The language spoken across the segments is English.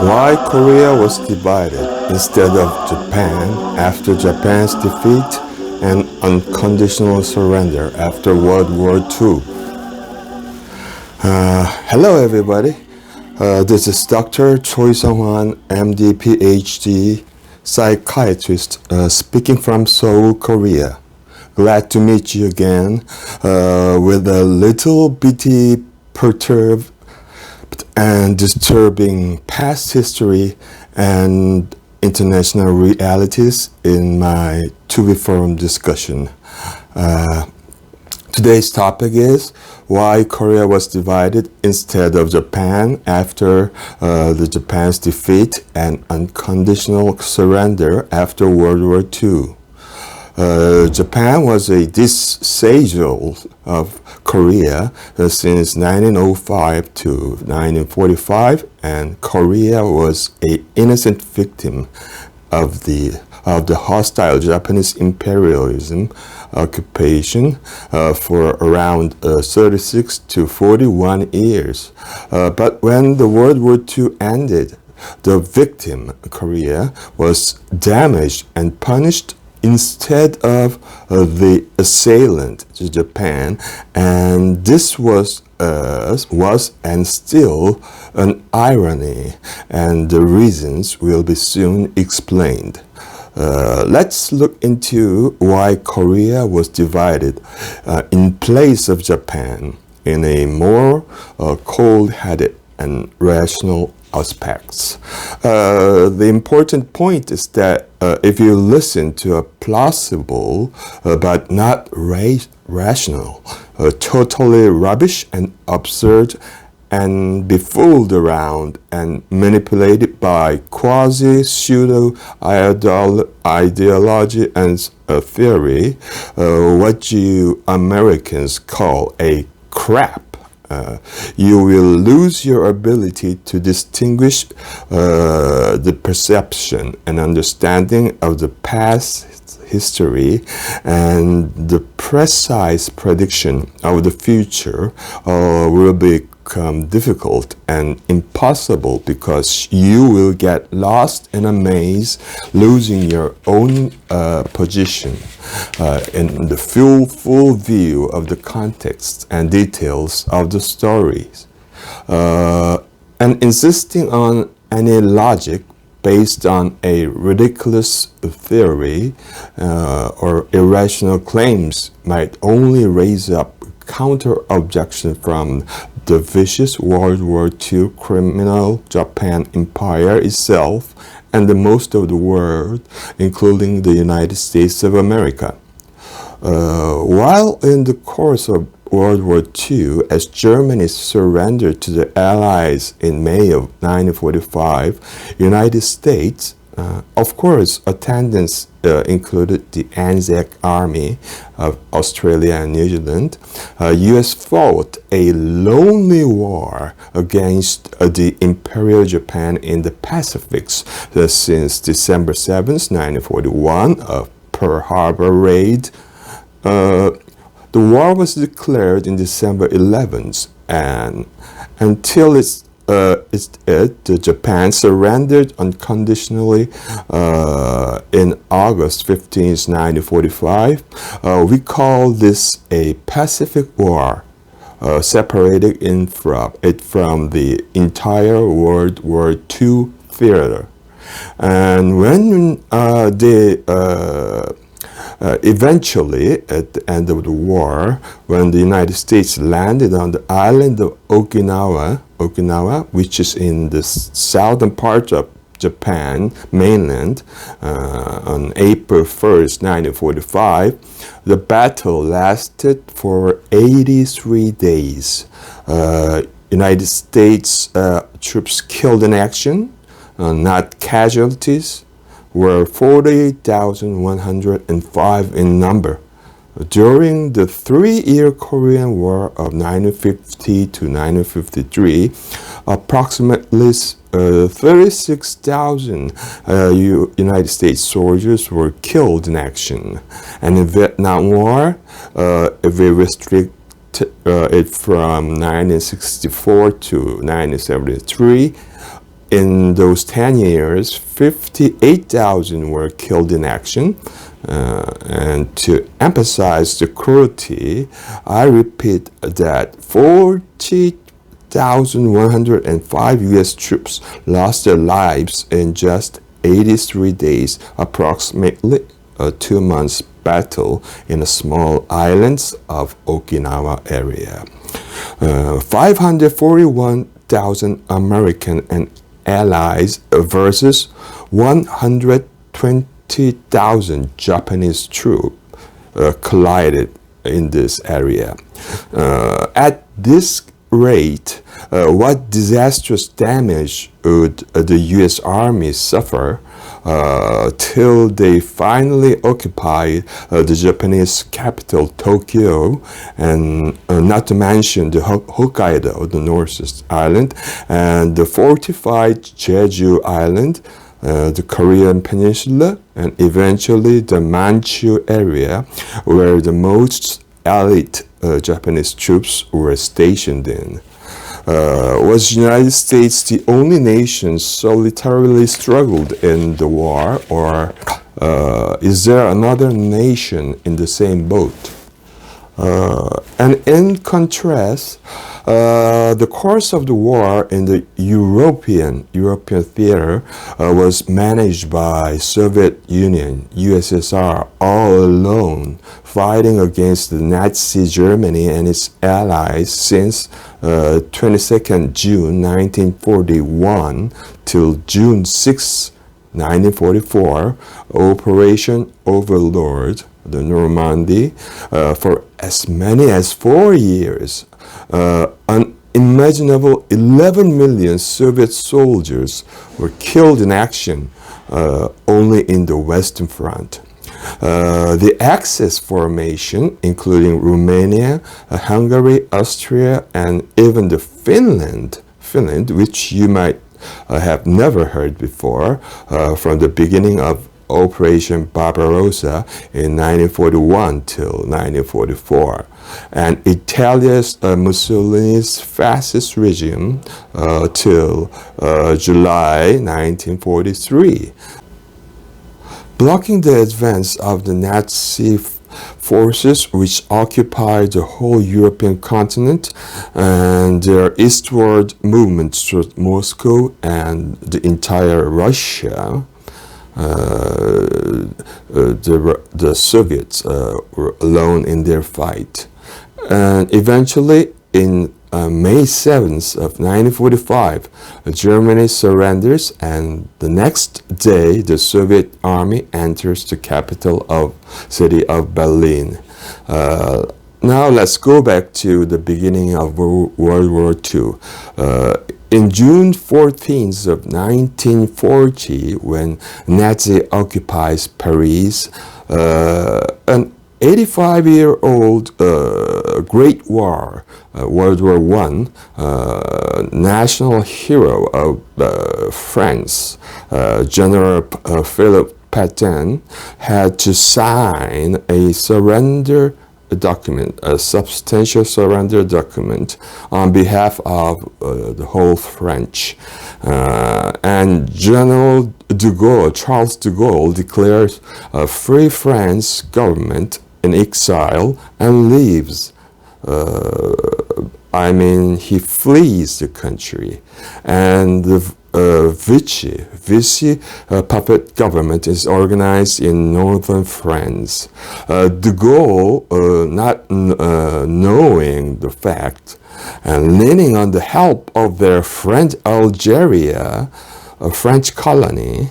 Why Korea was divided instead of Japan after Japan's defeat and unconditional surrender after World War II. Hello everybody, this is Dr. Choi Sung-hwan, MD, PhD, psychiatrist, speaking from Seoul, Korea. Glad to meet you again with a little bitty perturbed and disturbing past history and international realities in my to-be-firm discussion. Today's topic is why Korea was divided instead of Japan after the Japan's defeat and unconditional surrender after World War II. Japan was a vassal of Korea since 1905 to 1945, and Korea was an innocent victim of the hostile Japanese imperialism occupation for around 36 to 41 years. But when the World War II ended, the victim, Korea, was damaged and punished instead of the assailant, Japan, and this was and still an irony, and the reasons will be soon explained. Let's look into why Korea was divided in place of Japan in a more cold-headed and rational aspects. The important point is that if you listen to a plausible but not rational, totally rubbish and absurd, and be fooled around and manipulated by quasi-pseudo ideology and theory, what you Americans call a crap, you will lose your ability to distinguish the perception and understanding of the past history, and the precise prediction of the future will become difficult and impossible because you will get lost in a maze, losing your own position in the full view of the context and details of the stories, and insisting on any logic based on a ridiculous theory or irrational claims might only raise up counter-objection from the vicious World War II criminal Japan Empire itself and the most of the world, including the United States of America. While in the course of World War II, as Germany surrendered to the Allies in May of 1945, United States, of course, attendance included the Anzac Army of Australia and New Zealand. U.S. fought a lonely war against the Imperial Japan in the Pacifics since December 7th, 1941, a Pearl Harbor raid. The war was declared in December 11th, and until Japan surrendered unconditionally in August 15th, 1945. We call this a Pacific War, separated from the entire World War II theater. And when eventually, at the end of the war, when the United States landed on the island of Okinawa, which is in the southern part of Japan mainland, on April 1st, 1945, the battle lasted for 83 days. United States troops killed in action, not casualties. were 48,105 in number. During the 3-year Korean War of 1950 to 1953, approximately 36,000 United States soldiers were killed in action. And in Vietnam War, if we restrict it from 1964 to 1973, in those 10 years, 58,000 were killed in action. And to emphasize the cruelty, I repeat that 40,105 U.S. troops lost their lives in just 83 days, approximately a 2 months battle in the small islands of Okinawa area. 541,000 American and Allies versus 120,000 Japanese troops collided in this area. At this rate, what disastrous damage would the U.S. Army suffer till they finally occupied the Japanese capital, Tokyo, and not to mention the Hokkaido, the northeast island, and the fortified Jeju Island, the Korean Peninsula, and eventually the Manchu area, where the most elite Japanese troops were stationed in. Was the United States the only nation solitarily struggled in the war, or is there another nation in the same boat? And in contrast, the course of the war in the European theater was managed by Soviet Union, USSR, all alone, fighting against the Nazi Germany and its allies since 22nd June 1941 till June 6, 1944, Operation Overlord, the Normandy, for as many as 4 years. Unimaginable 11 million Soviet soldiers were killed in action only in the Western Front. The Axis formation, including Romania, Hungary, Austria, and even the Finland, which you might have never heard before, from the beginning of Operation Barbarossa in 1941 till 1944, and Italia's Mussolini's fascist regime till July 1943. Blocking the advance of the Nazi forces which occupied the whole European continent and their eastward movement towards Moscow and the entire Russia, the Soviets were alone in their fight. And eventually, in May 7th of 1945, Germany surrenders, and the next day the Soviet army enters the capital of city of Berlin. Now let's go back to the beginning of World War II. In June 14th of 1940, when Nazi occupies Paris, an 85-year-old Great War, World War I, national hero of France, General Philippe Pétain, had to sign a surrender document, a substantial surrender document on behalf of the whole French. And General de Gaulle, Charles de Gaulle, declares a free France government in exile and leaves. He flees the country. And the Vichy puppet government is organized in northern France. De Gaulle, not knowing the fact and leaning on the help of their friend Algeria, a French colony,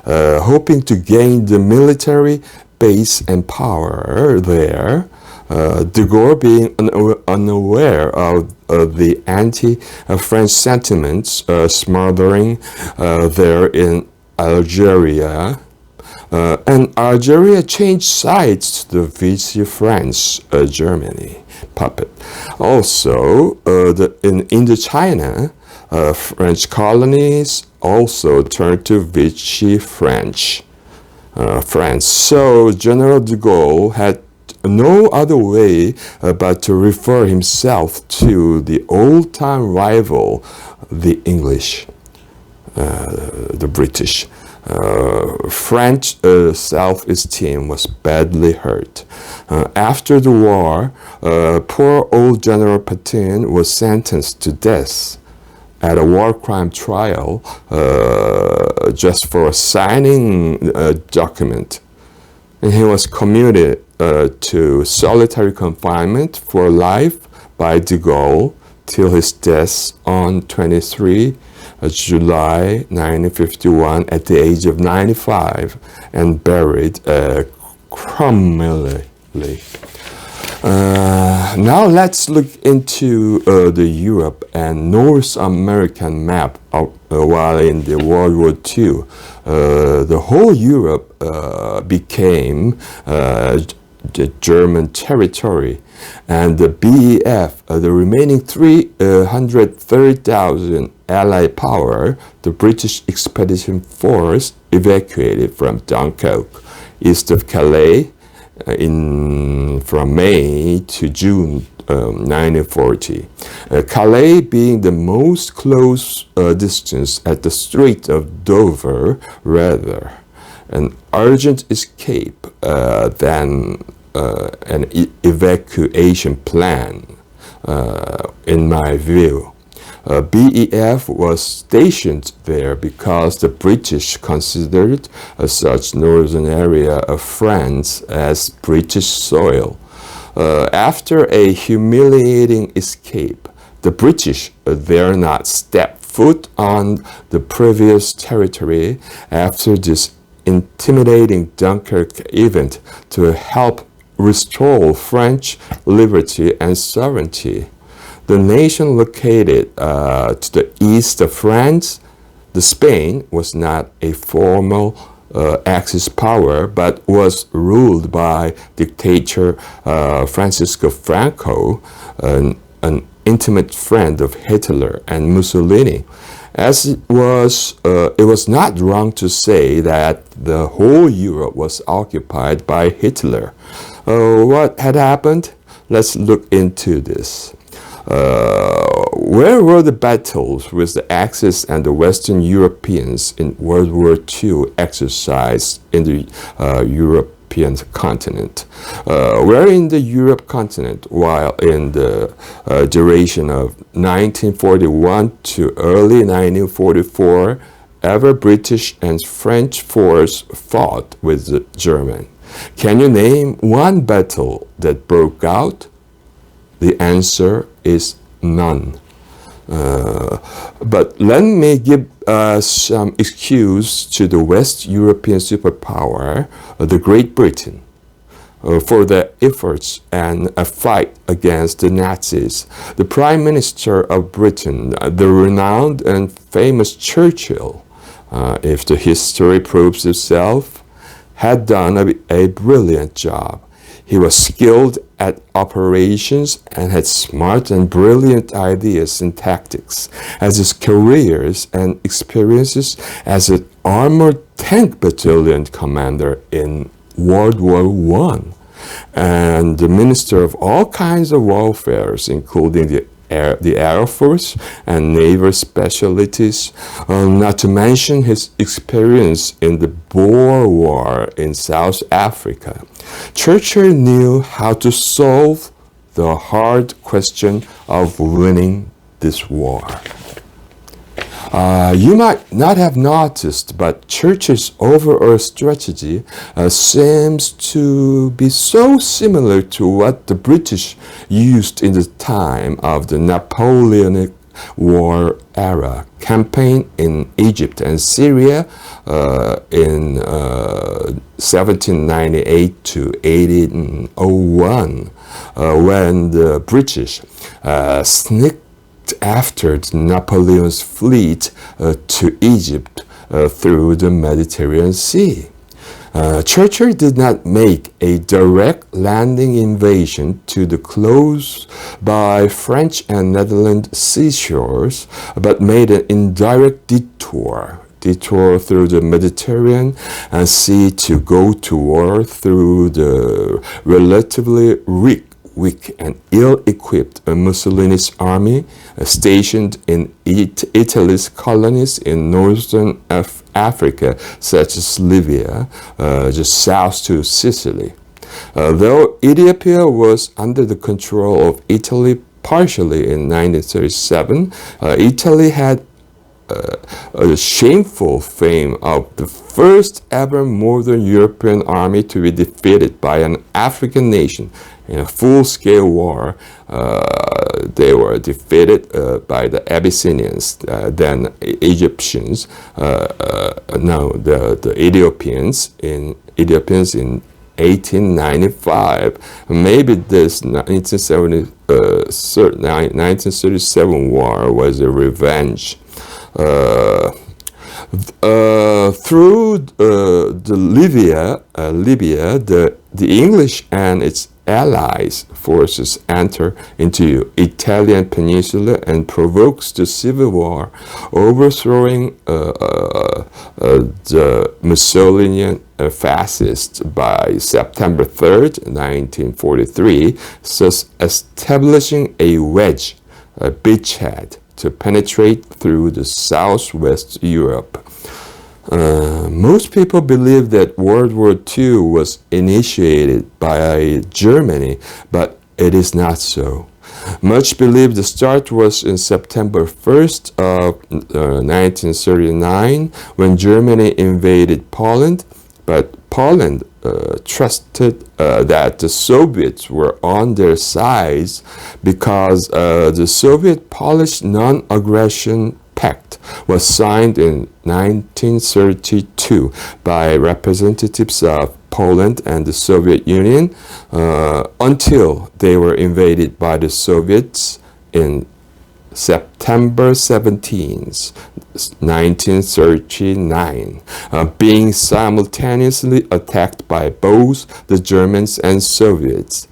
hoping to gain the military base and power there, de Gaulle, being unaware of the anti-French sentiments smothering there in Algeria, And Algeria changed sides to the Vichy French Germany puppet. Also, in Indochina, French colonies also turned to Vichy French. France. So General de Gaulle had no other way but to refer himself to the old-time rival, the English, the British. French self-esteem was badly hurt. After the war, poor old General Pétain was sentenced to death at a war crime trial just for signing a document. And he was commuted to solitary confinement for life by de Gaulle till his death on 23 July 1951 at the age of 95 and buried criminally. Now let's look into the Europe and North American map while in the World War II. The whole Europe became the German territory, and the BEF, the remaining 330,000 Allied power, the British Expedition Force, evacuated from Dunkirk, east of Calais, from May to June 1940. Calais being the most close distance at the Strait of Dover, rather an urgent escape than an evacuation plan, in my view. BEF was stationed there because the British considered such northern area of France as British soil. After a humiliating escape, the British dare not step foot on the previous territory after this intimidating Dunkirk event to help restore French liberty and sovereignty. The nation located to the east of France, the Spain was not a formal Axis power, but was ruled by dictator Francisco Franco, an intimate friend of Hitler and Mussolini. As it was not wrong to say that the whole Europe was occupied by Hitler. What had happened? Let's look into this. Where were the battles with the Axis and the Western Europeans in World War II exercised in the European continent? Where in the Europe continent, while in the duration of 1941 to early 1944, ever British and French force fought with the German? Can you name one battle that broke out? The answer is none. But let me give some excuse to the West European superpower, the Great Britain, for their efforts and a fight against the Nazis. The Prime Minister of Britain, the renowned and famous Churchill, if the history proves itself, had done a brilliant job. He was skilled at operations and had smart and brilliant ideas and tactics, as his careers and experiences as an armored tank battalion commander in World War I, and the minister of all kinds of warfares, including the Air Force and naval specialties, not to mention his experience in the Boer War in South Africa. Churchill knew how to solve the hard question of winning this war. You might not have noticed, but Churchill's overall strategy seems to be so similar to what the British used in the time of the Napoleonic War era campaign in Egypt and Syria in 1798 to 1801, when the British sneaked after Napoleon's fleet to Egypt through the Mediterranean Sea. Churchill did not make a direct landing invasion to the close by French and Netherlands seashores, but made an indirect detour through the Mediterranean Sea to go to war through the relatively weak and ill-equipped Mussolini's army stationed in Italy's colonies in northern Africa, such as Libya, just south to Sicily. Though Ethiopia was under the control of Italy partially in 1937, Italy had a shameful fame of the first ever modern European army to be defeated by an African nation in a full-scale war. They were defeated by the Abyssinians, then Egyptians, now the Ethiopians in 1895. Maybe this 1937 war was a revenge. Through the Libya, the English and its allies forces enter into Italian peninsula and provokes the civil war, overthrowing the Mussolinian fascists by September 3rd, 1943, thus establishing a wedge, a beachhead, to penetrate through the southwest Europe. Most people believe that World War II was initiated by Germany, but it is not so. Much believe the start was in September 1st of 1939 when Germany invaded Poland, but Poland trusted that the Soviets were on their sides because the Soviet-Polish non-aggression pact was signed in 1932 by representatives of Poland and the Soviet Union until they were invaded by the Soviets in September 17th, 1939, being simultaneously attacked by both the Germans and Soviets.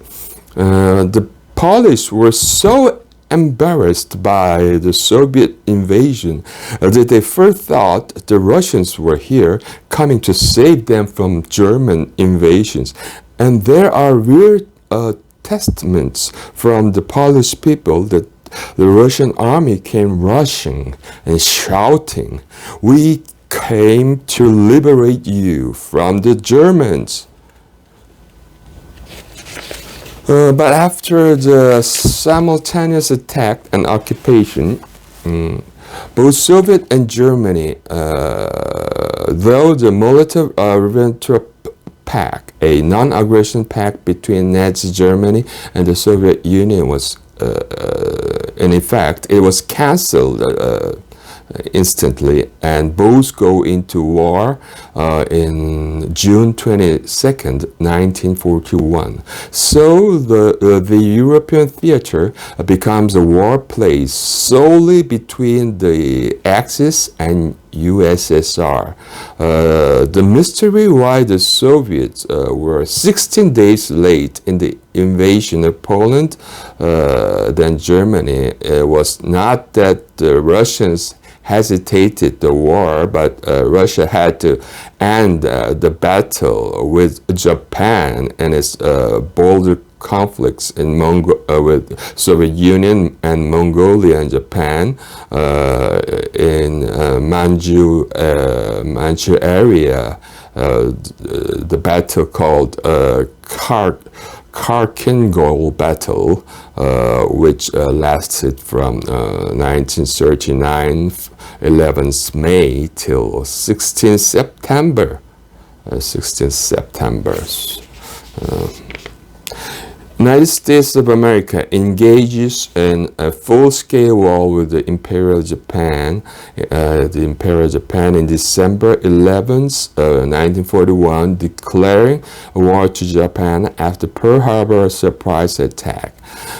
The Polish were so embarrassed by the Soviet invasion that they first thought the Russians were here coming to save them from German invasions. And there are real testaments from the Polish people that the Russian army came rushing and shouting, "We came to liberate you from the Germans." But after the simultaneous attack and occupation, both Soviet and Germany, though the Molotov-Ribbentrop Pact, a non-aggression pact between Nazi Germany and the Soviet Union was and in fact, it was cancelled instantly, and both go into war in June 22nd, 1941. So the European theater becomes a war place solely between the Axis and USSR. The mystery why the Soviets were 16 days late in the invasion of Poland than Germany was not that the Russians hesitated the war, but Russia had to end the battle with Japan and its border conflicts in with Soviet Union and Mongolia and Japan in Manchu area. The battle called Kharkingol battle, which lasted from 1939, 11th May till 16th September. United States of America engages in a full-scale war with the Imperial Japan, in December 11th, 1941, declaring a war to Japan after Pearl Harbor surprise attack.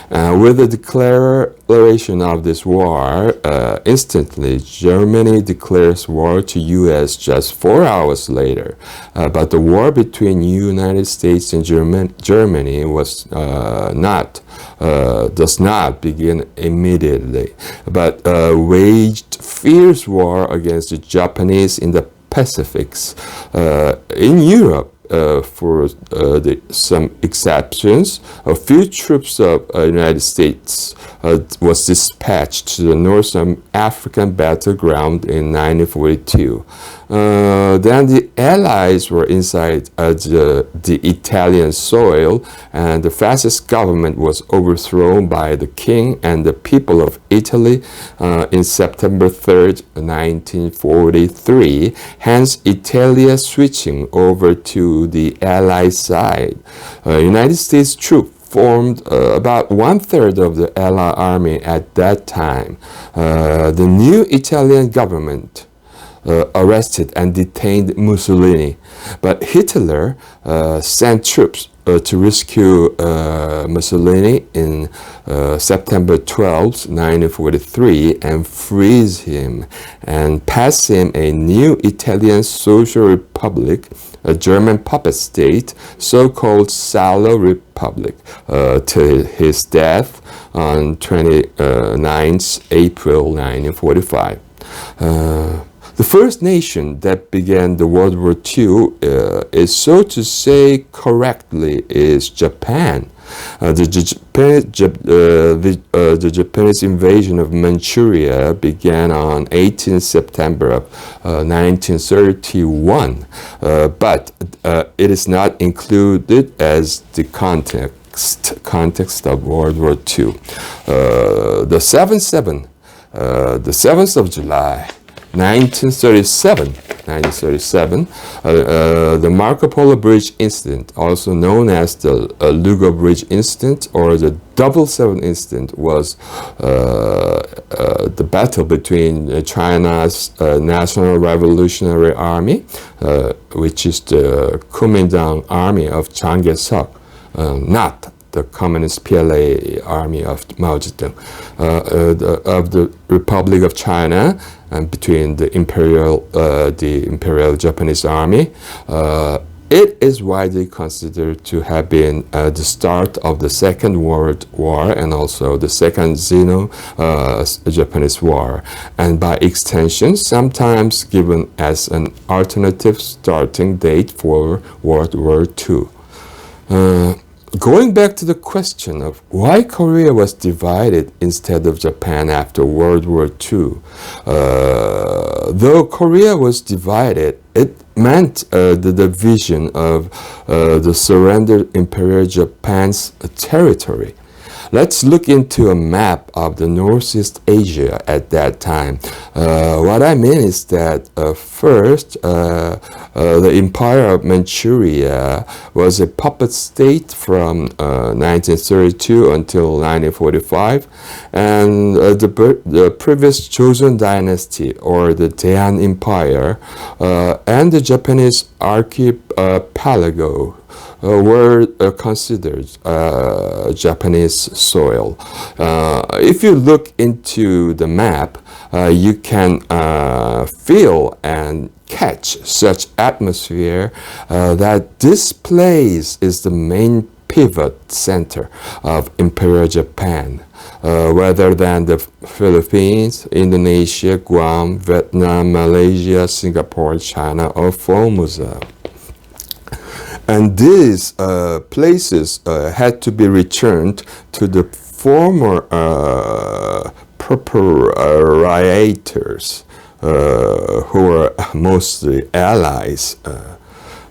With the declaration of this war, instantly Germany declares war to U.S. just 4 hours later. But the war between United States and Germany was does not begin immediately, but waged fierce war against the Japanese in the Pacifics. In Europe, for some exceptions, a few troops of the United States was dispatched to the North African battleground in 1942. Then the Allies were inside the Italian soil, and the fascist government was overthrown by the king and the people of Italy in September 3rd, 1943, hence Italia switching over to the Allied side. United States troops formed about 1/3 of the Allied army at that time. The new Italian government arrested and detained Mussolini, but Hitler sent troops to rescue Mussolini in September 12, 1943, and freeze him and pass him a new Italian social republic, a German puppet state, so-called Salo Republic, till his death on 29th April 1945. The first nation that began the World War II is, so to say correctly, is Japan. The Japanese invasion of Manchuria began on 18 September of 1931, but it is not included as the context of World War II. The 7th of July, 1937, the Marco Polo Bridge incident, also known as the Lugo Bridge incident or the 777 incident, was the battle between China's National Revolutionary Army, which is the Kuomintang army of Chiang Kai-shek, not the Communist PLA army of Mao Zedong, of the Republic of China, and between the Imperial Japanese Army. It is widely considered to have been the start of the Second World War and also the Second Sino-Japanese War, and by extension sometimes given as an alternative starting date for World War II. Going back to the question of why Korea was divided instead of Japan after World War II, though Korea was divided, it meant the division of the surrendered Imperial Japan's territory. Let's look into a map of the Northeast Asia at that time. What I mean is that first, the Empire of Manchuria was a puppet state from 1932 until 1945, and the previous Joseon dynasty or the Daehan Empire and the Japanese archipelago were considered Japanese soil. If you look into the map, you can feel and catch such atmosphere that this place is the main pivot center of Imperial Japan, rather than the Philippines, Indonesia, Guam, Vietnam, Malaysia, Singapore, China, or Formosa. And these places had to be returned to the former proprietors, who were mostly allies.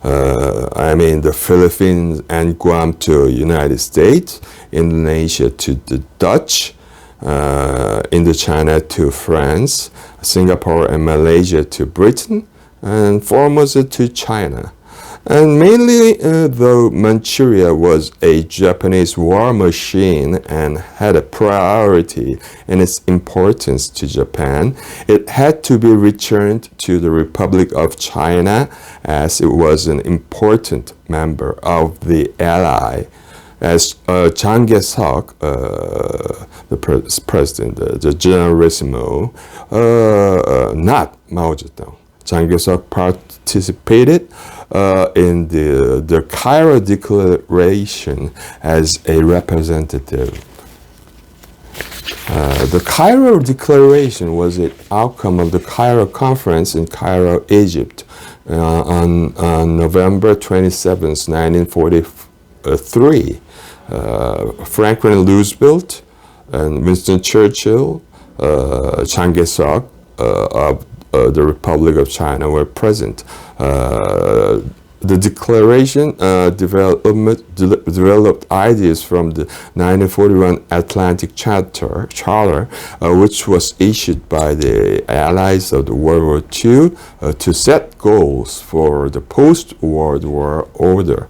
I mean, the Philippines and Guam to United States, Indonesia to the Dutch, Indochina to France, Singapore and Malaysia to Britain, and Formosa to China. And mainly, though Manchuria was a Japanese war machine and had a priority in its importance to Japan, it had to be returned to the Republic of China as it was an important member of the ally. As Chiang Kai-shek, the president, the generalissimo, not Mao Zedong, Chiang Kai-shek participated in the Cairo Declaration as a representative. The Cairo Declaration was the outcome of the Cairo Conference in Cairo, Egypt, on November 27, 1943. Franklin Roosevelt and Winston Churchill, Chiang Kai-shek of the Republic of China were present. The declaration developed ideas from the 1941 Atlantic Charter, which was issued by the allies of the World War II to set goals for the post-World War order.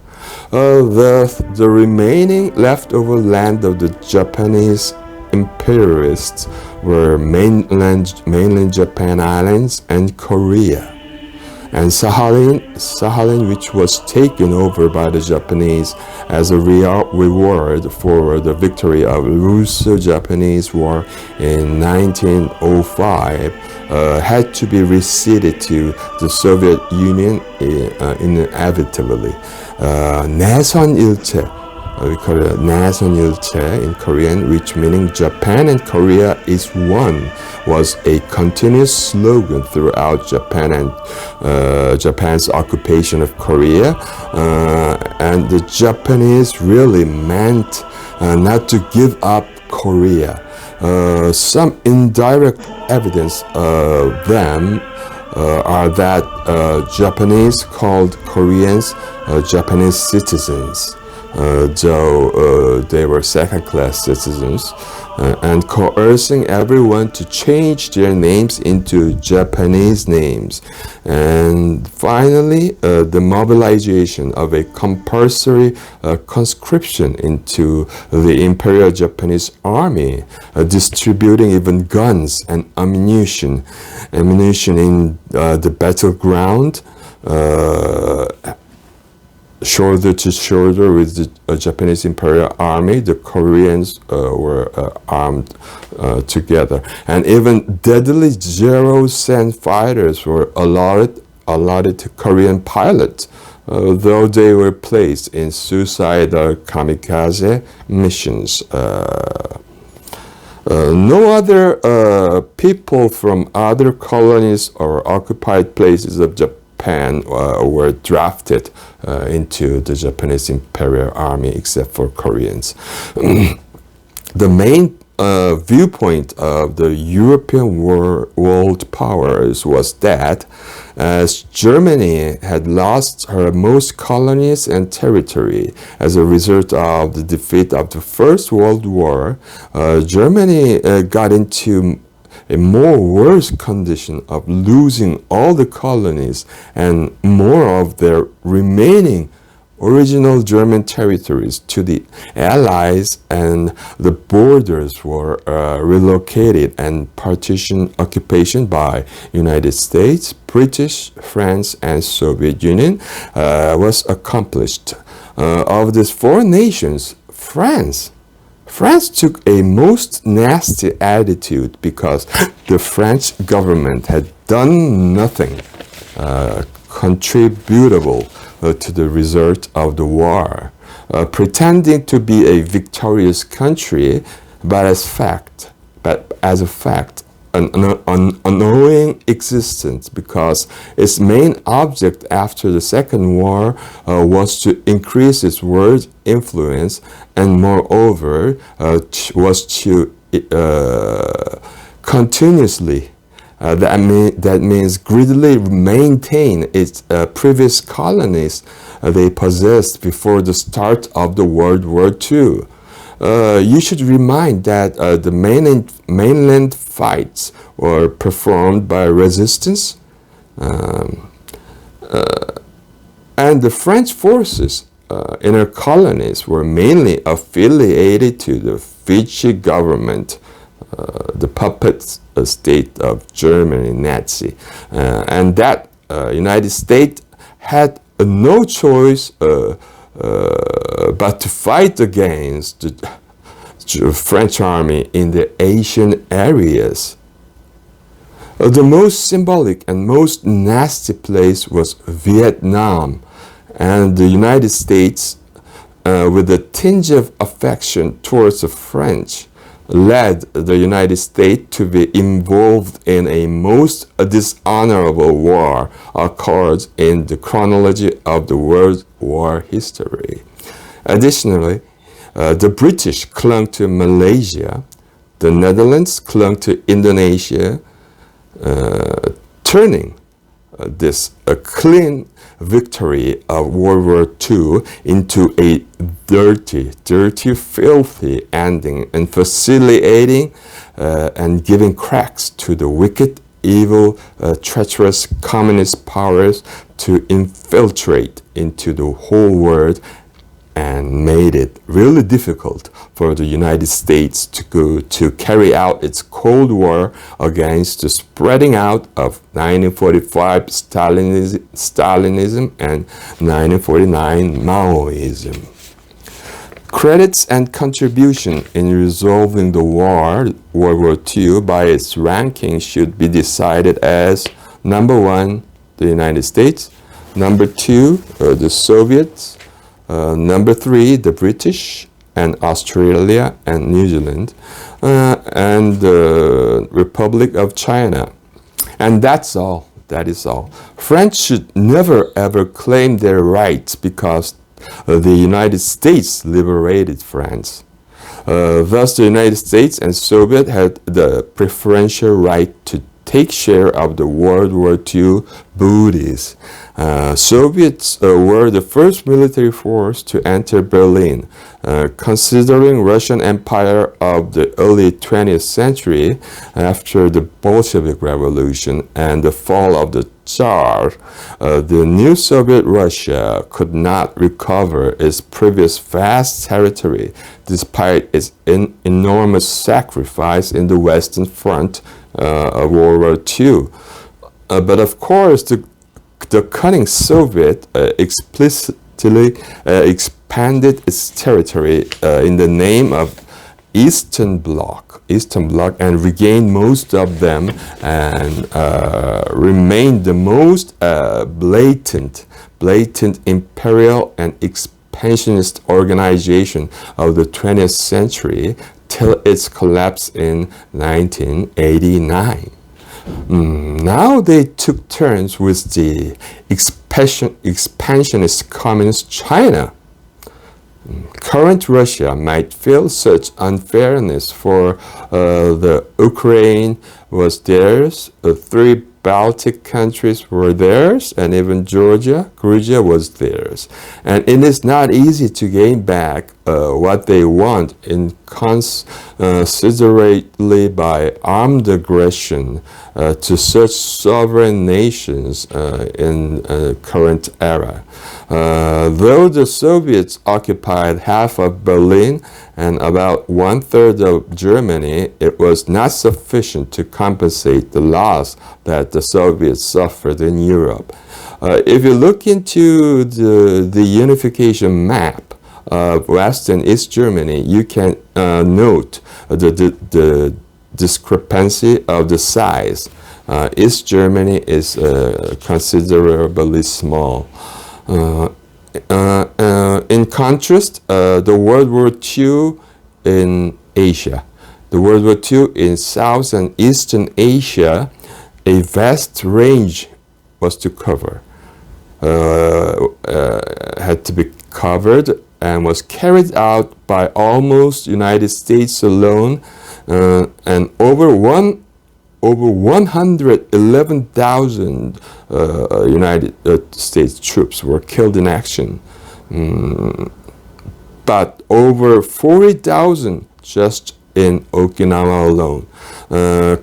The remaining leftover land of the Japanese imperialists were mainland Japan islands and Korea. And Sakhalin, which was taken over by the Japanese as a reward for the victory of the Russo-Japanese War in 1905, had to be receded to the Soviet Union inevitably. 내선일체, we call it 내선일체 in Korean, which meaning Japan and Korea is one, was a continuous slogan throughout Japan and Japan's occupation of Korea. And the Japanese really meant not to give up Korea. Some indirect evidence of them are that Japanese called Koreans Japanese citizens, though they were second-class citizens, and coercing everyone to change their names into Japanese names. And finally, the mobilization of a compulsory conscription into the Imperial Japanese Army, distributing even guns and ammunition in the battleground, shoulder to shoulder with the Japanese Imperial Army. The Koreans were armed together, and even deadly zero-cent fighters were allotted to Korean pilots, though they were placed in suicidal kamikaze missions. No other people from other colonies or occupied places of Japan were drafted into the Japanese Imperial Army except for Koreans. The main viewpoint of the European world powers was that as Germany had lost her most colonies and territory as a result of the defeat of the First World War, Germany got into a more worse condition of losing all the colonies and more of their remaining original German territories to the Allies, and the borders were relocated and partition occupation by United States, British, France, and Soviet Union was accomplished. Of these four nations, France took a most nasty attitude because the French government had done nothing contributable to the result of the war, pretending to be a victorious country, but as a fact, an unknowing existence, because its main object after the Second War was to increase its world influence, and moreover was to continuously that means greedily maintain its previous colonies they possessed before the start of the World War II. You should remind that the mainland fights were performed by resistance, And the French forces in her colonies were mainly affiliated to the Vichy government, the puppet state of Germany, Nazi. And that United States had no choice but to fight against the French army in the Asian areas. The most symbolic and most nasty place was Vietnam, and the United States, with a tinge of affection towards the French, led the United States to be involved in a most dishonorable war occurred in the chronology of the World War history. Additionally, the British clung to Malaysia, the Netherlands clung to Indonesia, turning this clean victory of World War II into a dirty, filthy ending, and facilitating and giving cracks to the wicked, evil, treacherous communist powers to infiltrate into the whole world, and made it really difficult for the United States to carry out its Cold War against the spreading out of 1945 Stalinism and 1949 Maoism. Credits and contribution in resolving the World War II by its ranking should be decided as number 1, the United States, number 2, the Soviets, number 3, the British and Australia and New Zealand, and the Republic of China. And that's all. That is all. French should never ever claim their rights because the United States liberated France. Thus, the United States and Soviet had the preferential right to take share of the World War II booties. Soviets were the first military force to enter Berlin. Considering Russian Empire of the early 20th century, after the Bolshevik Revolution and the fall of the Tsar, the new Soviet Russia could not recover its previous vast territory despite its enormous sacrifice in the Western Front of World War II. But of course, the cunning Soviet explicitly expanded its territory in the name of Eastern Bloc, and regained most of them, and remained the most blatant imperial and expansionist organization of the 20th century till its collapse in 1989. Now they took turns with the expansionist communist China. Current Russia might feel such unfairness, for the Ukraine was theirs, 3 Baltic countries were theirs, and even Georgia was theirs. And it is not easy to gain back what they want inconsiderately by armed aggression to such sovereign nations in current era. Though the Soviets occupied half of Berlin and about 1/3 of Germany, it was not sufficient to compensate the loss that the Soviets suffered in Europe. If you look into the unification map of West and East Germany, you can note the discrepancy of the size. East Germany is considerably small. In contrast, the World War II in Asia, the World War II in South and Eastern Asia, a vast range was to cover, had to be covered, and was carried out by almost United States alone, and over 111,000 United States troops were killed in action, but over 40,000 just in Okinawa alone.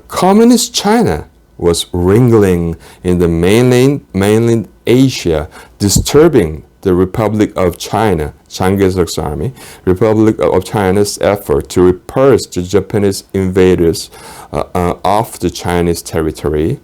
Communist China was wrangling in the mainland Asia, disturbing the Republic of China, Chiang Kai-shek's army, Republic of China's effort to repulse the Japanese invaders off the Chinese territory.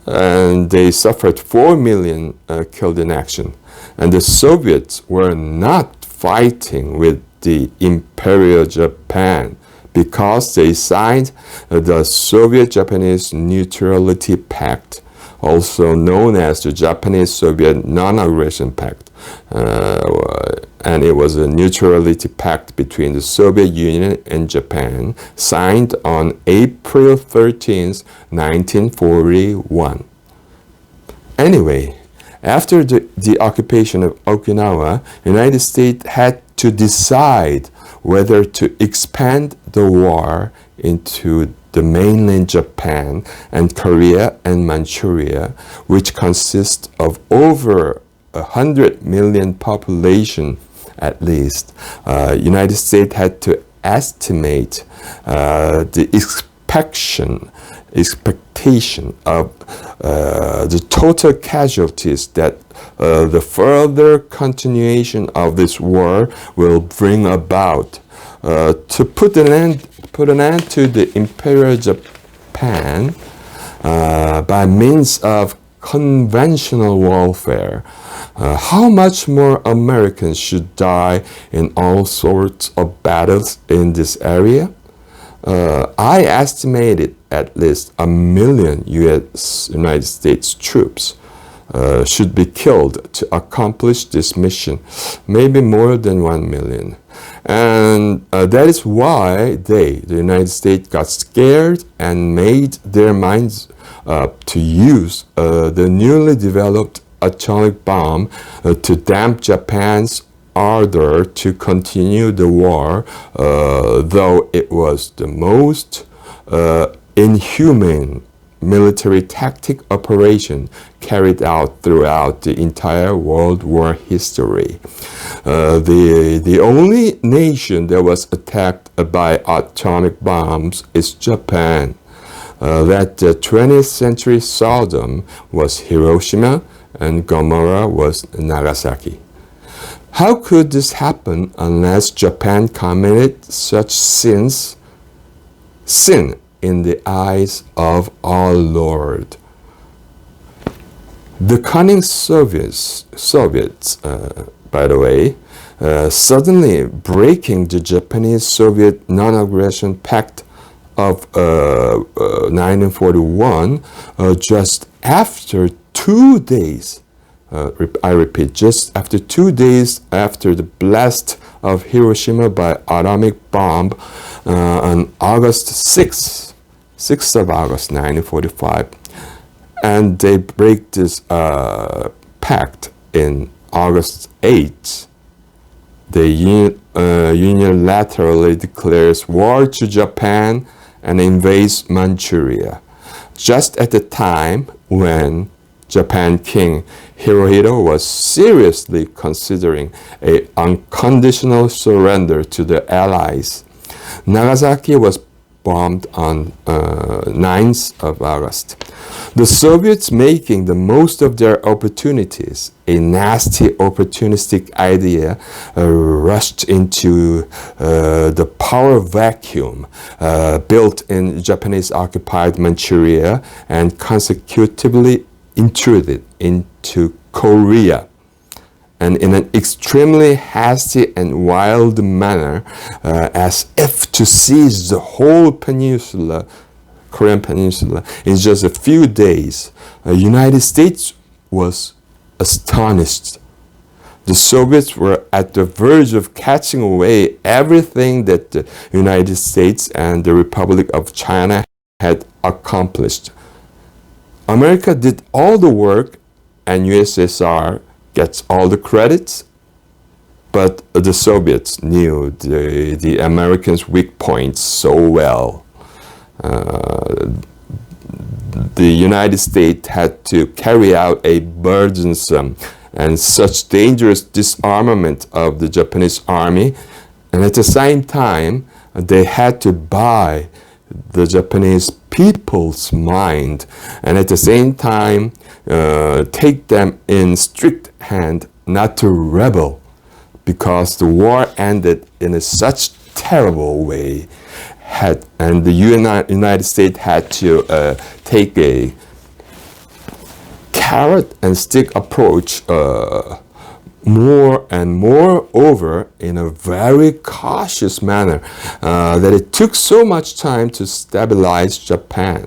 And they suffered 4 million killed in action. And the Soviets were not fighting with the Imperial Japan because they signed the Soviet-Japanese Neutrality Pact, also known as the Japanese-Soviet Non-Aggression Pact. And it was a neutrality pact between the Soviet Union and Japan, signed on April 13th, 1941. Anyway, after the occupation of Okinawa, the United States had to decide whether to expand the war into the mainland Japan and Korea and Manchuria, which consist of over 100 million population at least. United States had to estimate the expectation of the total casualties that the further continuation of this war will bring about. To put an end to the Imperial Japan by means of conventional warfare, how much more Americans should die in all sorts of battles in this area? I estimated at least 1 million United States troops should be killed to accomplish this mission, maybe more than 1 million. And that is why the United States got scared and made their minds up to use the newly developed atomic bomb to damp Japan's ardor to continue the war, though it was the most inhumane military tactic operation carried out throughout the entire World War history. The only nation that was attacked by atomic bombs is Japan. That 20th century Sodom was Hiroshima and Gomorrah was Nagasaki. How could this happen unless Japan committed such sin in the eyes of our Lord? The cunning Soviets, by the way, suddenly breaking the Japanese-Soviet non-aggression pact of 1941, just after 2 days, I repeat, just after 2 days after the blast of Hiroshima by atomic bomb on August 6th of August 1945, and they break this pact in August 8th. They unilaterally declares war to Japan and invades Manchuria, just at the time when Japan King Hirohito was seriously considering an unconditional surrender to the Allies. Nagasaki was bombed on 9th of August. The Soviets, making the most of their opportunities, a nasty opportunistic idea, rushed into the power vacuum built in Japanese-occupied Manchuria and consecutively intruded into Korea, and in an extremely hasty and wild manner, as if to seize the whole peninsula, Korean peninsula, in just a few days. The United States was astonished. The Soviets were at the verge of catching away everything that the United States and the Republic of China had accomplished. America did all the work and USSR gets all the credits, but the Soviets knew the Americans' weak points so well. The United States had to carry out a burdensome and such dangerous disarmament of the Japanese army, and at the same time, they had to buy the Japanese people's mind, and at the same time take them in strict hand not to rebel, because the war ended in a such terrible way, and the United States had to take a carrot and stick approach more and more over in a very cautious manner, that it took so much time to stabilize Japan.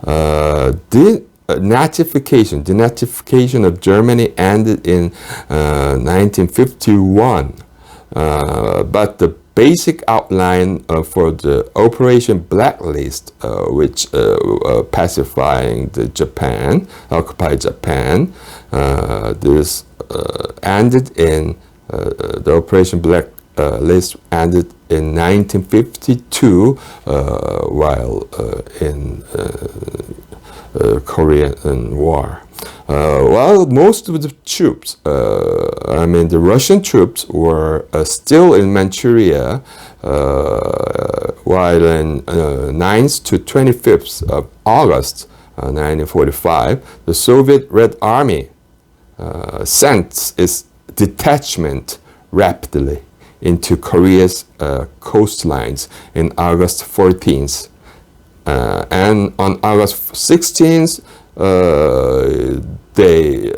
Denazification of Germany ended in 1951, but the basic outline for the Operation Blacklist, which pacifying the occupied Japan, this ended in the Operation Blacklist ended in 1952, while in Korean War. While most of the troops, the Russian troops were still in Manchuria, while in 9th to 25th of August 1945, the Soviet Red Army sent its detachment rapidly into Korea's coastlines in August 14th. And on August 16th, they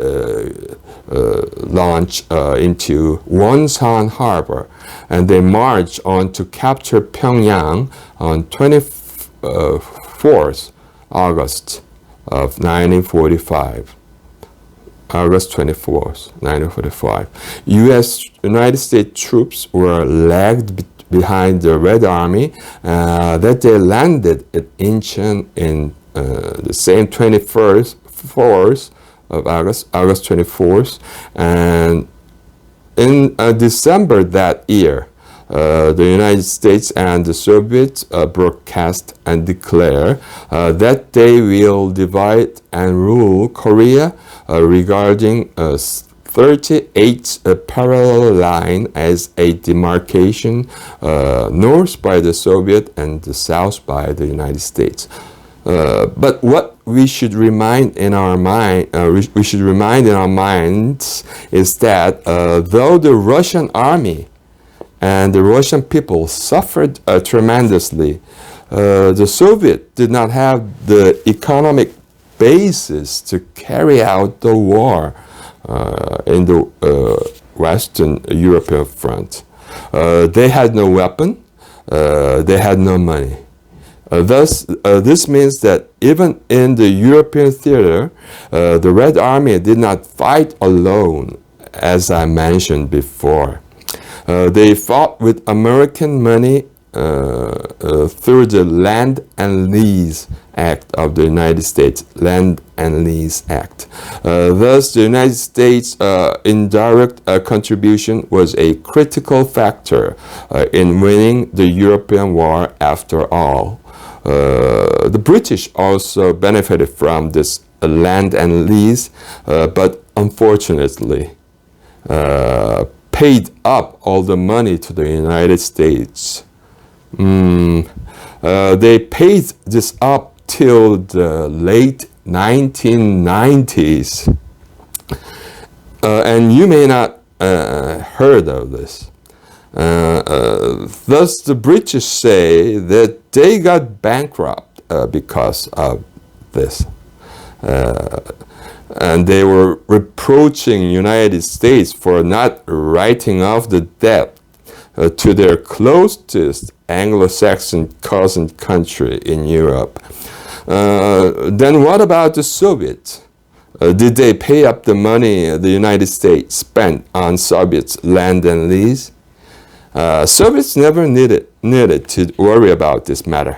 launched into Wonsan Harbor, and they marched on to capture Pyongyang on 24th August of 1945. August 24th, 1945. United States troops were lagged behind the Red Army, that they landed at Incheon in the same 4th of August 24th, and in December that year, the United States and the Soviets broadcast and declare that they will divide and rule Korea regarding 38 parallel line as a demarcation, north by the Soviet and the south by the United States. But what we should remind in our minds is that though the Russian army and the Russian people suffered tremendously, the Soviet did not have the economic basis to carry out the war in the Western European front. They had no weapon, they had no money. Thus, this means that even in the European theater, the Red Army did not fight alone, as I mentioned before. They fought with American money through the Land and Lease Act of the United States, Land and Lease Act. Thus, the United States' indirect contribution was a critical factor in winning the European war after all. The British also benefited from this land and lease, but unfortunately paid up all the money to the United States. They paid this up till the late 1990s. And you may not heard of this. Thus, the British say that they got bankrupt because of this. And they were reproaching United States for not writing off the debt to their closest Anglo-Saxon cousin country in Europe. Then what about the Soviets? Did they pay up the money the United States spent on Soviets' land and lease? Soviets never needed to worry about this matter,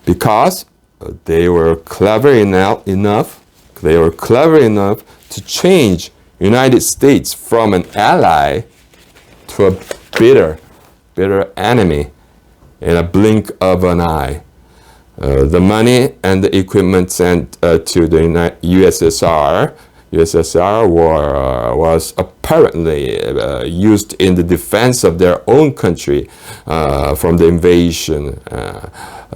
because they were clever enough to change United States from an ally to a bitter enemy in a blink of an eye. The money and the equipment sent to the USSR was apparently used in the defense of their own country from the invasion.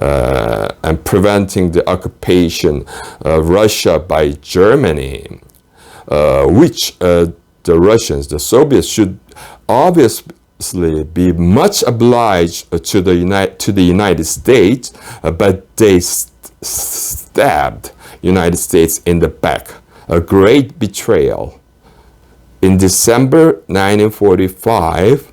and preventing the occupation of Russia by Germany, which the Soviets should obviously be much obliged to the United States, but they stabbed United States in the back. A great betrayal. In December 1945,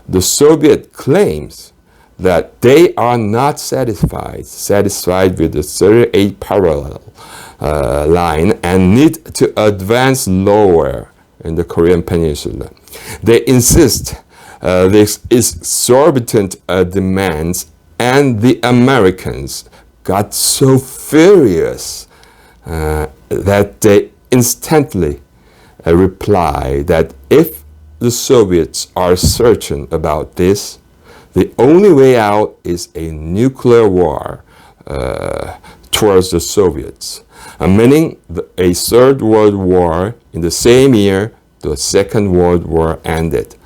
the Soviet claims that they are not satisfied with the 38 parallel line and need to advance lower in the Korean Peninsula. They insist this exorbitant demands, and the Americans got so furious that they instantly reply that if the Soviets are certain about this, the only way out is a nuclear war towards the Soviets, meaning a third world war in the same year the Second World War ended.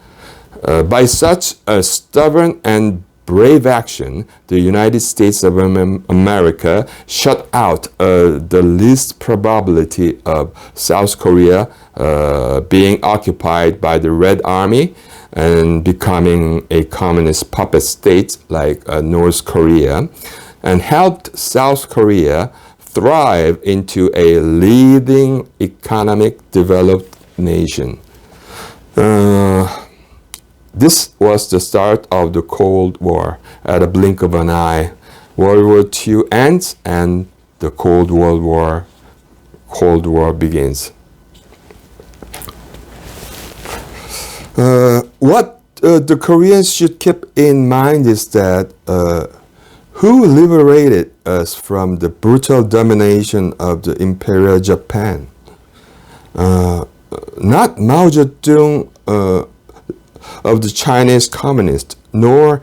By such a stubborn and brave action, the United States of America shut out the least probability of South Korea being occupied by the Red Army and becoming a communist puppet state like North Korea, and helped South Korea thrive into a leading economic developed nation. This was the start of the Cold War. At a blink of an eye, World War II ends and the Cold War begins. What the Koreans should keep in mind is that who liberated us from the brutal domination of the Imperial Japan? Not Mao Zedong of the Chinese Communists, nor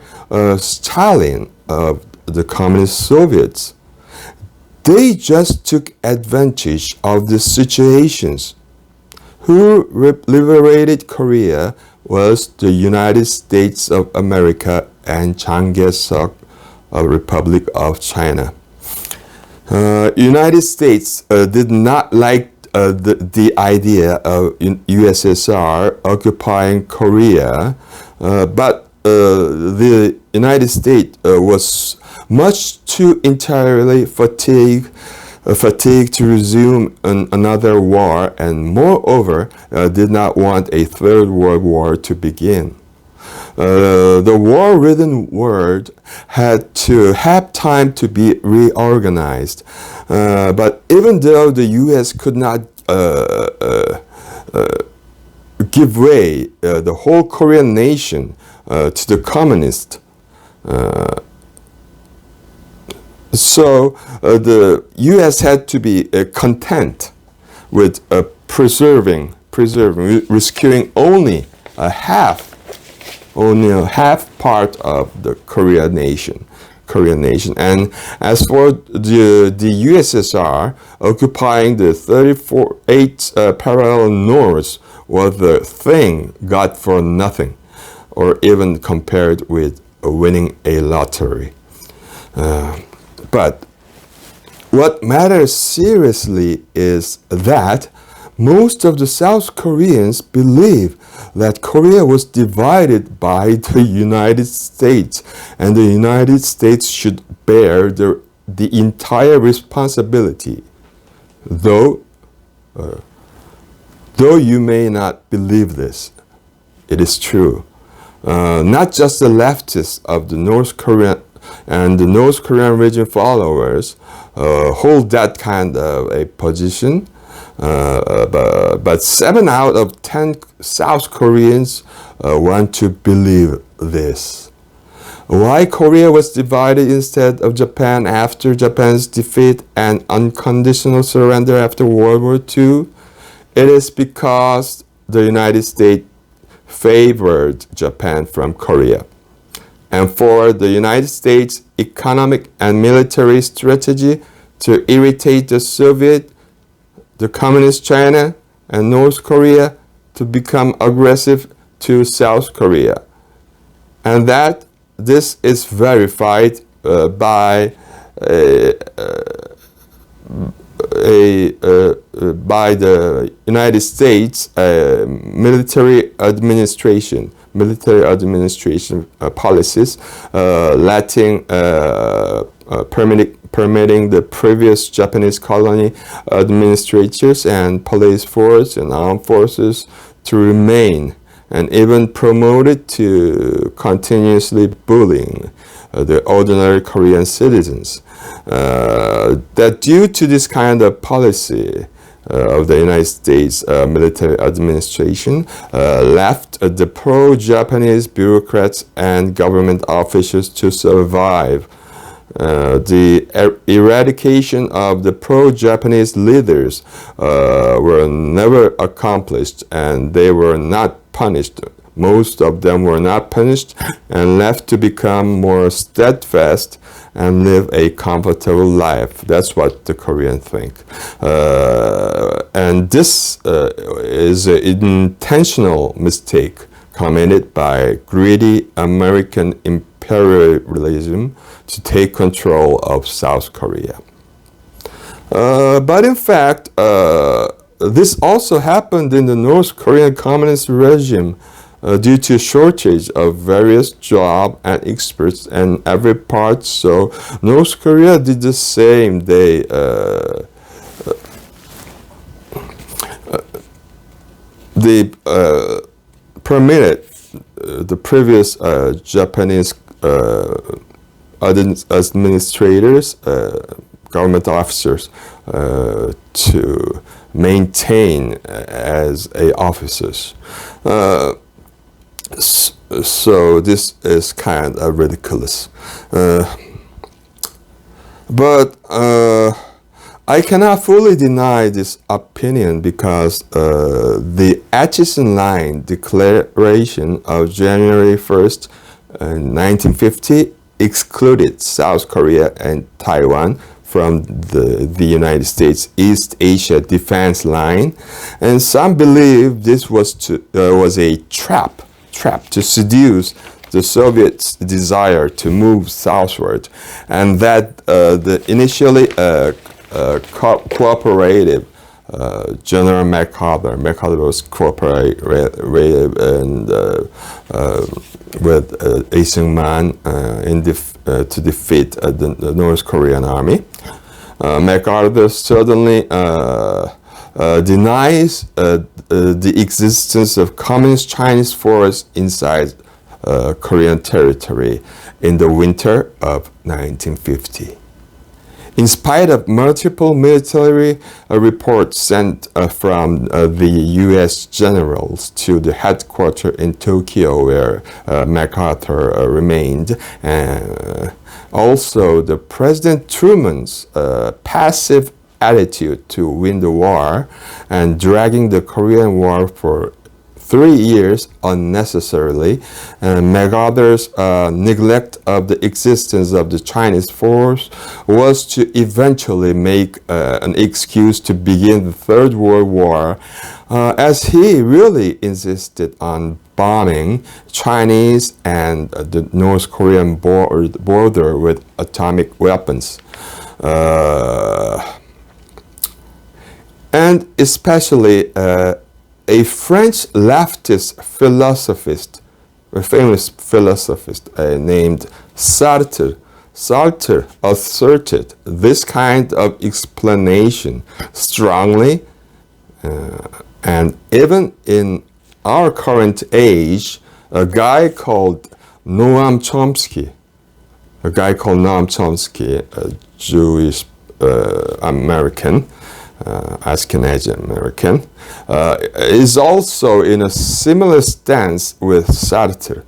Stalin of the Communist Soviets. They just took advantage of the situations. Who liberated Korea was the United States of America and Chiang Kai-shek of Republic of China. United States did not like the idea of USSR occupying Korea, but the United States was much too entirely fatigued to resume another war, and moreover did not want a third world war to begin. The war-ridden world had to have time to be reorganized. But even though the U.S. could not give way the whole Korean nation to the communists, so the U.S. had to be content with preserving, rescuing only a half part of the Korean nation. And as for the USSR, occupying the 38 parallel north was the thing got for nothing, or even compared with winning a lottery. But what matters seriously is that most of the South Koreans believe that Korea was divided by the United States, and the United States should bear the entire responsibility. Though you may not believe this, it is true. Not just the leftists of the North Korean and the North Korean region followers hold that kind of a position. But 7 out of 10 South Koreans want to believe this. Why Korea was divided instead of Japan after Japan's defeat and unconditional surrender after World War II? It is because the United States favored Japan from Korea. And for the United States' economic and military strategy to irritate the Soviet, the Communist China, and North Korea to become aggressive to South Korea. And that this is verified by the United States military administration policies, permitting the previous Japanese colony administrators and police force and armed forces to remain, and even promoted to continuously bullying the ordinary Korean citizens. That due to this kind of policy of the United States military administration, left the pro-Japanese bureaucrats and government officials to survive. The eradication of the pro-Japanese leaders were never accomplished, and they were not punished. Most of them were not punished and left to become more steadfast and live a comfortable life. That's what the Koreans think. And this is an intentional mistake committed by greedy American imperialism to take control of South Korea. But in fact, this also happened in the North Korean communist regime due to shortage of various job and experts in every part. So North Korea did the same. They permitted the previous Japanese administrators, government officers, to maintain as officers. So this is kind of ridiculous. But I cannot fully deny this opinion because the Atchison Line Declaration of January 1st, 1950 excluded South Korea and Taiwan from the United States East Asia Defense Line, and some believe this was a trap to seduce the Soviets' desire to move southward, and that the initially cooperative General MacArthur was cooperative and with Lee Seung-man to defeat the North Korean army. MacArthur certainly denies the existence of communist Chinese force inside Korean territory in the winter of 1950. In spite of multiple military reports sent from the U.S. generals to the headquarters in Tokyo, where MacArthur remained, also the President Truman's passive attitude to win the war and dragging the Korean War for 3 years unnecessarily, and MacArthur's neglect of the existence of the Chinese force was to eventually make an excuse to begin the Third World War, as he really insisted on bombing Chinese and the North Korean border with atomic weapons. And especially a French leftist philosophist, a famous philosophist named Sartre asserted this kind of explanation strongly, and even in our current age, a guy called Noam Chomsky, a Jewish American, Ashkenazi American, is also in a similar stance with Sartre,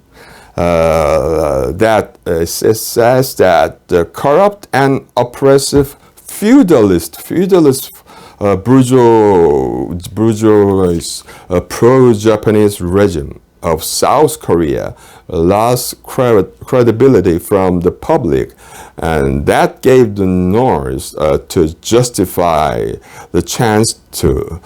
that says that the corrupt and oppressive feudalist bourgeois pro-Japanese regime of South Korea lost credibility from the public, and that gave the North to justify the chance to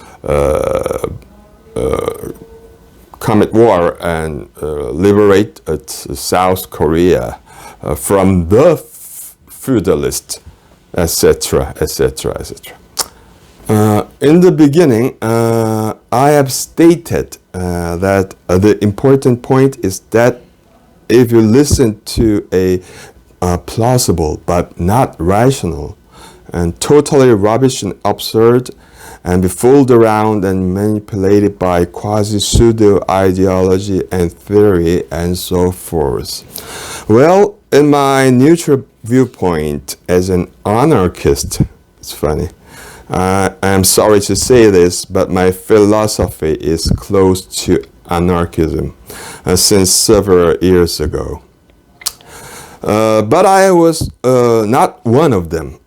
commit war and liberate South Korea from the feudalist, etc., etc., etc. In the beginning, I have stated that the important point is that if you listen to a plausible but not rational and totally rubbish and absurd and be fooled around and manipulated by quasi-pseudo ideology and theory and so forth. Well, in my neutral viewpoint as an anarchist, it's funny, I'm sorry to say this, but my philosophy is close to anarchism since several years ago. But I was not one of them.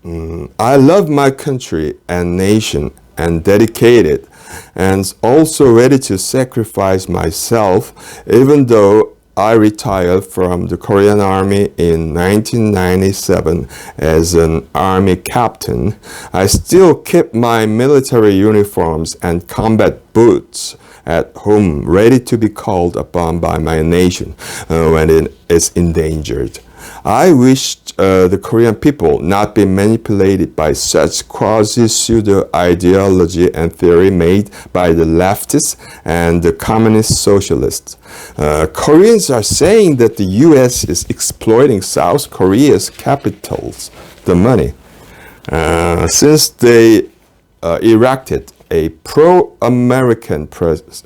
I love my country and nation and dedicated and also ready to sacrifice myself, even though I retired from the Korean Army in 1997 as an army captain. I still keep my military uniforms and combat boots at home, ready to be called upon by my nation when it is endangered. I wish the Korean people not be manipulated by such quasi-pseudo ideology and theory made by the leftists and the communist socialists. Koreans are saying that the U.S. is exploiting South Korea's capitals, the money, since they elected a pro-American president,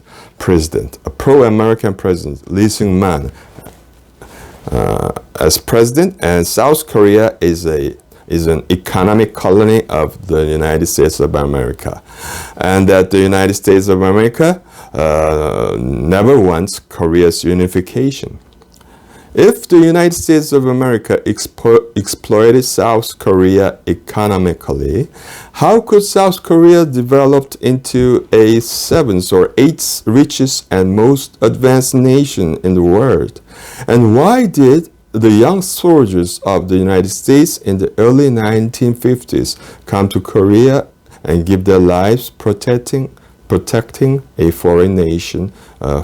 Lee Seung-man, as president, and South Korea is an economic colony of the United States of America, and that the United States of America never wants Korea's unification. If the United States of America exploited South Korea economically, how could South Korea develop into a seventh or eighth richest and most advanced nation in the world? And why did the young soldiers of the United States in the early 1950s come to Korea and give their lives protecting a foreign nation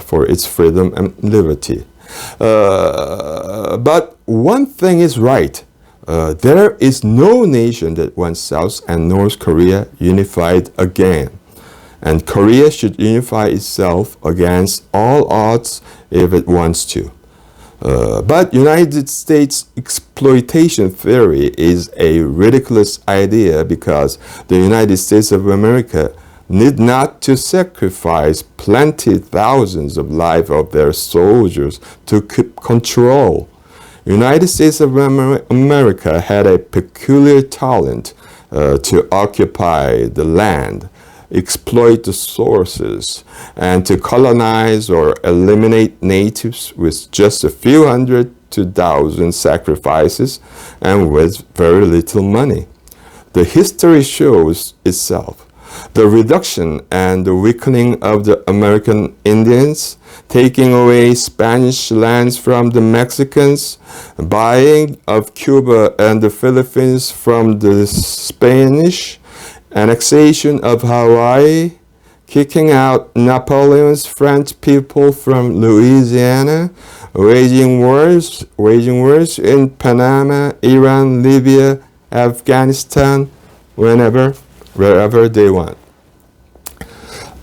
for its freedom and liberty? But one thing is right. There is no nation that wants South and North Korea unified again. And Korea should unify itself against all odds if it wants to. But United States exploitation theory is a ridiculous idea because the United States of America need not to sacrifice plenty thousands of lives of their soldiers to keep control. United States of America had a peculiar talent to occupy the land, exploit the sources, and to colonize or eliminate natives with just a few hundred to thousand sacrifices and with very little money. The history shows itself. The reduction and the weakening of the American Indians, taking away Spanish lands from the Mexicans, buying of Cuba and the Philippines from the Spanish, annexation of Hawaii, kicking out Napoleon's French people from Louisiana, waging wars in Panama, Iran, Libya, Afghanistan, wherever they want.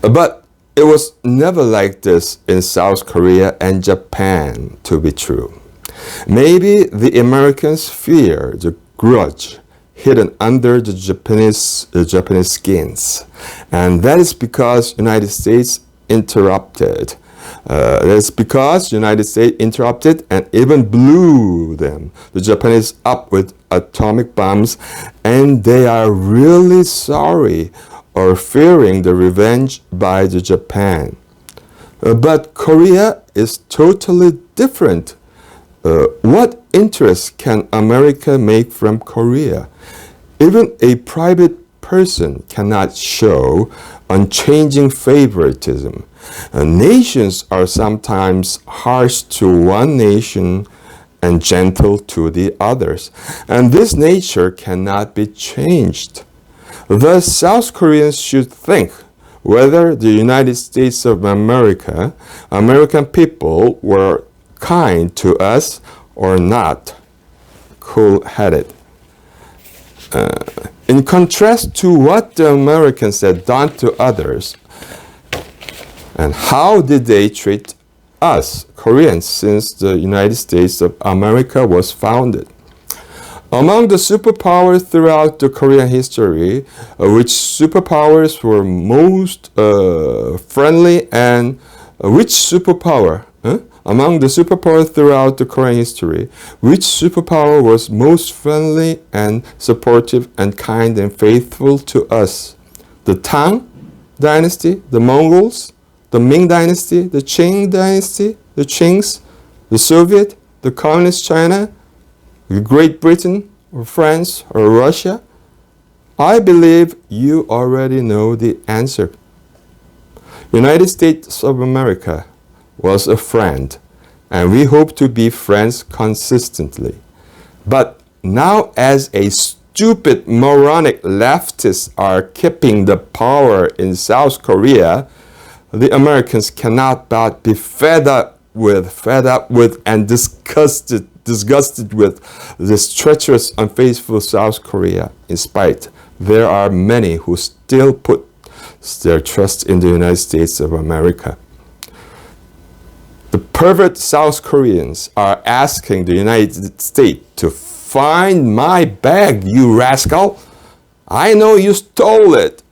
But it was never like this in South Korea and Japan, to be true. Maybe the Americans fear the grudge hidden under the Japanese skins, and that is because United States interrupted. And even blew them, the Japanese, up with atomic bombs, and they are really sorry or fearing the revenge by the Japan. But Korea is totally different. What interest can America make from Korea? Even a private person cannot show unchanging favoritism. Nations are sometimes harsh to one nation and gentle to the others, and this nature cannot be changed. Thus, South Koreans should think whether the United States of America, American people, were kind to us or not. Cool-headed. In contrast to what the Americans had done to others, and how did they treat us, Koreans, since the United States of America was founded? Among the superpowers throughout the Korean history, which superpowers were most friendly and which superpower? Among the superpowers throughout the Korean history, which superpower was most friendly and supportive and kind and faithful to us? The Tang dynasty, the Mongols, the Ming dynasty, the Qing dynasty, the Qings, the Soviet, the Communist China, Great Britain, or France, or Russia? I believe you already know the answer. United States of America was a friend, and we hope to be friends consistently. But now, as a stupid, moronic leftists are keeping the power in South Korea, the Americans cannot but be fed up with and disgusted with this treacherous, unfaithful South Korea. In spite, there are many who still put their trust in the United States of America. The pervert South Koreans are asking the United States to find my bag, you rascal. I know you stole it.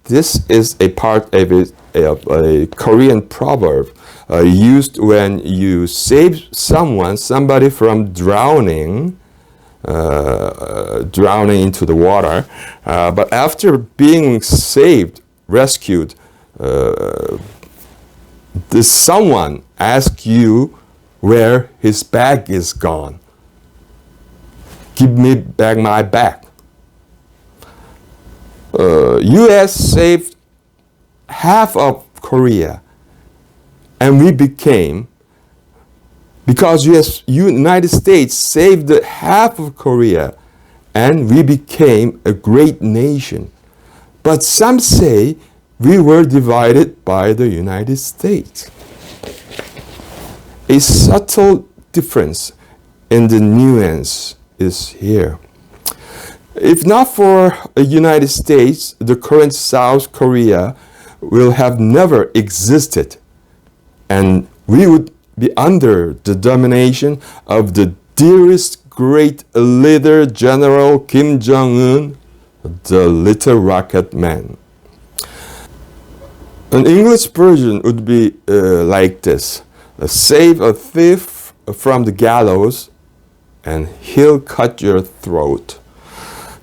This is a part of a Korean proverb used when you save somebody from drowning into the water. But after being rescued, this someone asks you where his bag is gone. Give me back my bag. U.S. saved half of Korea, and because United States saved half of Korea, and we became a great nation. But some say we were divided by the United States. A subtle difference in the nuance is here. If not for the United States, the current South Korea will have never existed, and we would be under the domination of the dearest great leader, General Kim Jong-un, the little rocket man. An English version would be like this: save a thief from the gallows, and he'll cut your throat.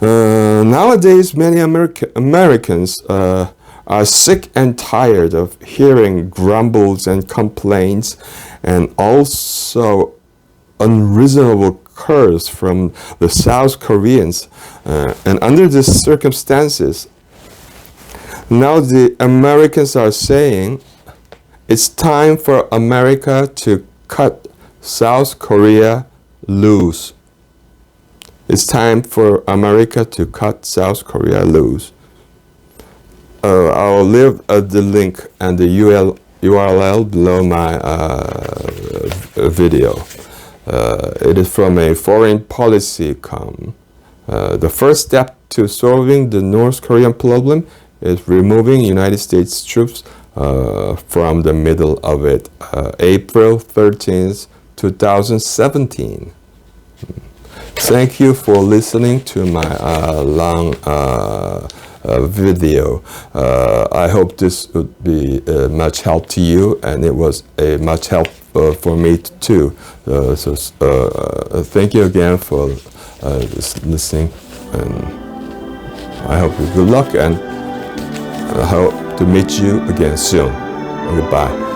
Nowadays, many Americans are sick and tired of hearing grumbles and complaints, and also unreasonable curse from the South Koreans. And under these circumstances, now the Americans are saying it's time for America to cut South Korea loose. It's time for America to cut South Korea loose. I'll leave the link and the URL below my video. It is from a foreign policy column. The first step to solving the North Korean problem is removing United States troops from the middle of it. April 13th, 2017. Thank you for listening to my long video. I hope this would be much help to you, and it was a much help for me too. Thank you again for listening, and I hope you good luck, and I hope to meet you again soon. Goodbye.